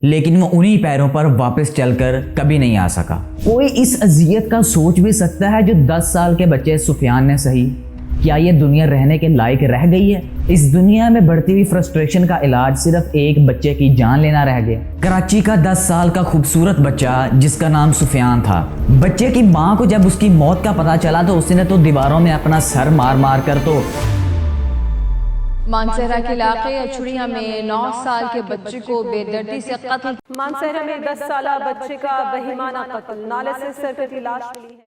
لیکن وہ انہی پیروں پر واپس چل کر کبھی نہیں آ سکا۔ کوئی اس اذیت کا سوچ بھی سکتا ہے جو 10 سال کے بچے سفیان نے سہی؟ کیا یہ دنیا رہنے کے لائق رہ گئی ہے؟ اس دنیا میں بڑھتی ہوئی فرسٹریشن کا علاج صرف ایک بچے کی جان لینا رہ گیا۔ کراچی کا 10 سال کا خوبصورت بچہ جس کا نام سفیان تھا، بچے کی ماں کو جب اس کی موت کا پتہ چلا تو اس نے تو دیواروں میں اپنا سر مار مار کر تو مانسہرہ کے علاقے اچھڑیاں میں 9 سال کے بچے کو بے دردی سے قتل۔ مانسہرہ میں 10 سالہ بچے کا بہیمانہ قتل، نالے سے سرکتی لاش ملی ہے۔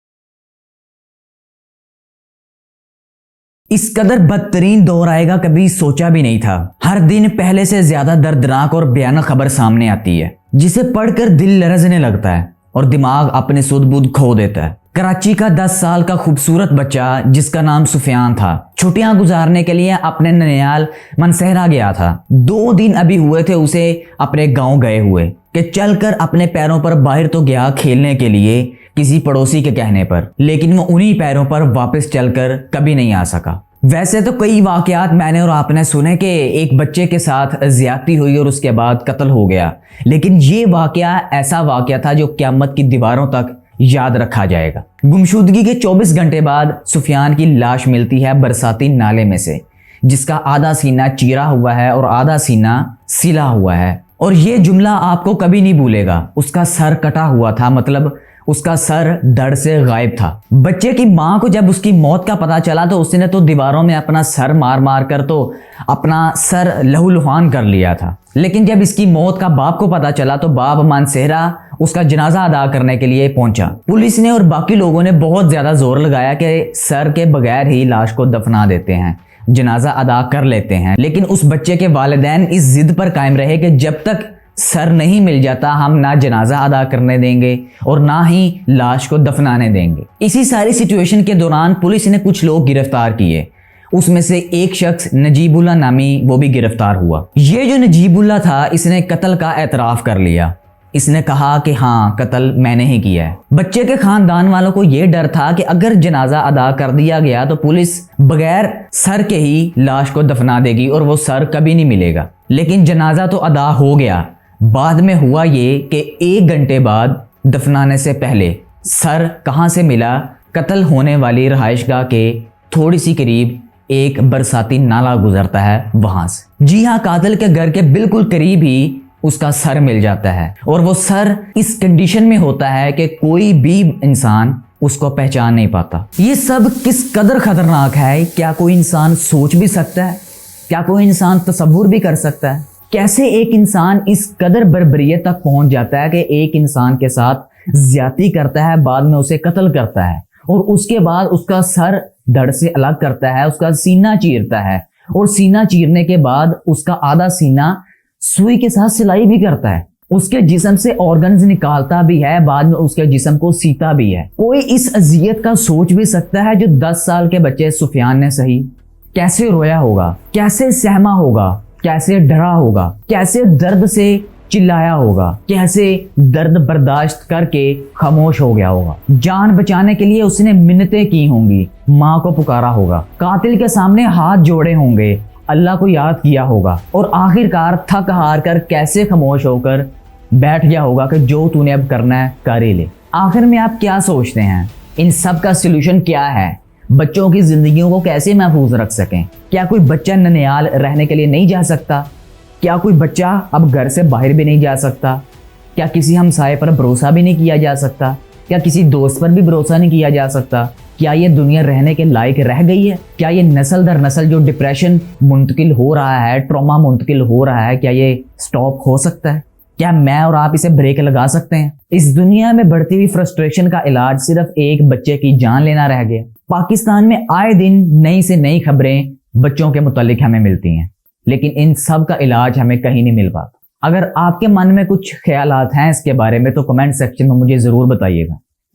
اس قدر بدترین دور آئے گا کبھی سوچا بھی نہیں تھا۔ ہر دن پہلے سے زیادہ دردناک اور بھیانک خبر سامنے آتی ہے جسے پڑھ کر دل لرزنے لگتا ہے اور دماغ اپنے سدھ بدھ کھو دیتا ہے۔ کراچی کا 10 سال کا خوبصورت بچہ جس کا نام سفیان تھا، چھٹیاں گزارنے کے لیے اپنے ننیال مانسہرہ گیا تھا۔ 2 دن ابھی ہوئے تھے اسے اپنے گاؤں گئے ہوئے کہ چل کر اپنے پیروں پر باہر تو گیا کھیلنے کے لیے کسی پڑوسی کے کہنے پر، لیکن وہ انہی پیروں پر واپس چل کر کبھی نہیں آ سکا۔ ویسے تو کئی واقعات میں نے اور آپ نے سنے کہ ایک بچے کے ساتھ زیادتی ہوئی اور اس کے بعد قتل ہو گیا، لیکن یہ واقعہ ایسا واقعہ تھا جو قیامت کی دیواروں تک یاد رکھا جائے گا۔ گمشدگی کے 24 گھنٹے بعد سفیان کی لاش ملتی ہے برساتی نالے میں سے، جس کا آدھا سینہ چیرا ہوا ہے اور آدھا سینہ سلا ہوا ہے۔ اور یہ جملہ آپ کو کبھی نہیں بھولے گا، اس کا سر کٹا ہوا تھا، مطلب اس کا سر دھڑ سے غائب تھا۔ بچے کی ماں کو جب اس کی موت کا پتہ چلا تو اس نے تو دیواروں میں اپنا سر مار مار کر تو اپنا سر لہو لہان کر لیا تھا، لیکن جب اس کی موت کا باپ کو پتہ چلا تو باپ مانسہرہ اس کا جنازہ ادا کرنے کے لیے پہنچا۔ پولیس نے اور باقی لوگوں نے بہت زیادہ زور لگایا کہ سر کے بغیر ہی لاش کو دفنا دیتے ہیں، جنازہ ادا کر لیتے ہیں، لیکن اس بچے کے والدین اس ضد پر قائم رہے کہ جب تک سر نہیں مل جاتا ہم نہ جنازہ ادا کرنے دیں گے اور نہ ہی لاش کو دفنانے دیں گے۔ اسی ساری سچویشن کے دوران پولیس نے کچھ لوگ گرفتار کیے، اس میں سے ایک شخص نجیب اللہ نامی وہ بھی گرفتار ہوا۔ یہ جو نجیب اللہ تھا اس نے قتل کا اعتراف کر لیا، اس نے کہا کہ ہاں قتل میں نے ہی کیا ہے۔ بچے کے خاندان والوں کو یہ ڈر تھا کہ اگر جنازہ ادا کر دیا گیا تو پولیس بغیر سر کے ہی لاش کو دفنا دے گی اور وہ سر کبھی نہیں ملے گا، لیکن جنازہ تو ادا ہو گیا۔ بعد میں ہوا یہ کہ 1 گھنٹے بعد دفنانے سے پہلے سر کہاں سے ملا؟ قتل ہونے والی رہائش گاہ کے تھوڑی سی قریب ایک برساتی نالا گزرتا ہے وہاں سے۔ جی ہاں، قاتل کے گھر کے بالکل قریب ہی اس کا سر مل جاتا ہے، اور وہ سر اس کنڈیشن میں ہوتا ہے کہ کوئی بھی انسان اس کو پہچان نہیں پاتا۔ یہ سب کس قدر خطرناک ہے، کیا کوئی انسان سوچ بھی سکتا ہے؟ کیا کوئی انسان تصور بھی کر سکتا ہے؟ کیسے ایک انسان اس قدر بربریت تک پہنچ جاتا ہے کہ ایک انسان کے ساتھ زیادتی کرتا ہے، بعد میں اسے قتل کرتا ہے اور اس کے بعد اس کا سر دھڑ سے الگ کرتا ہے، اس کا سینہ چیرتا ہے اور سینہ چیرنے کے بعد اس کا آدھا سینہ سوئی کے ساتھ سلائی بھی کرتا ہے، اس کے جسم سے آرگنز نکالتا بھی ہے، بعد میں اس کے جسم کو سیتا بھی ہے۔ کوئی اس اذیت کا سوچ بھی سکتا ہے جو 10 سال کے بچے سفیان نے سہی؟ کیسے رویا ہوگا، کیسے سہما ہوگا، کیسے ڈرا ہوگا، کیسے درد سے چلایا ہوگا، کیسے درد برداشت کر کے خاموش ہو گیا ہوگا۔ جان بچانے کے لیے اس نے منتیں کی ہوں گی، ماں کو پکارا ہوگا، قاتل کے سامنے ہاتھ جوڑے ہوں گے، اللہ کو یاد کیا ہوگا، اور آخرکار تھک ہار کر کیسے خاموش ہو کر بیٹھ گیا ہوگا کہ جو تو نے اب کرنا ہے کر ہی لے۔ آخر میں آپ کیا سوچتے ہیں؟ ان سب کا سلوشن کیا ہے؟ بچوں کی زندگیوں کو کیسے محفوظ رکھ سکیں؟ کیا کوئی بچہ ننیال رہنے کے لیے نہیں جا سکتا؟ کیا کوئی بچہ اب گھر سے باہر بھی نہیں جا سکتا؟ کیا کسی ہمسائے پر بھروسہ بھی نہیں کیا جا سکتا؟ کیا کسی دوست پر بھی بھروسہ نہیں کیا جا سکتا؟ کیا یہ دنیا رہنے کے لائق رہ گئی ہے؟ کیا یہ نسل در نسل جو ڈپریشن منتقل ہو رہا ہے، ٹراما منتقل ہو رہا ہے، کیا یہ سٹاپ ہو سکتا ہے؟ کیا میں اور آپ اسے بریک لگا سکتے ہیں؟ اس دنیا میں بڑھتی ہوئی فرسٹریشن کا علاج صرف ایک بچے کی جان لینا رہ گیا۔ پاکستان میں آئے دن نئی سے نئی خبریں بچوں کے متعلق ہمیں ملتی ہیں، لیکن ان سب کا علاج ہمیں کہیں نہیں مل پاتا۔ اگر آپ کے من میں کچھ خیالات ہیں اس کے بارے میں تو کمنٹ سیکشن میں مجھے ضرور بتائیے گا۔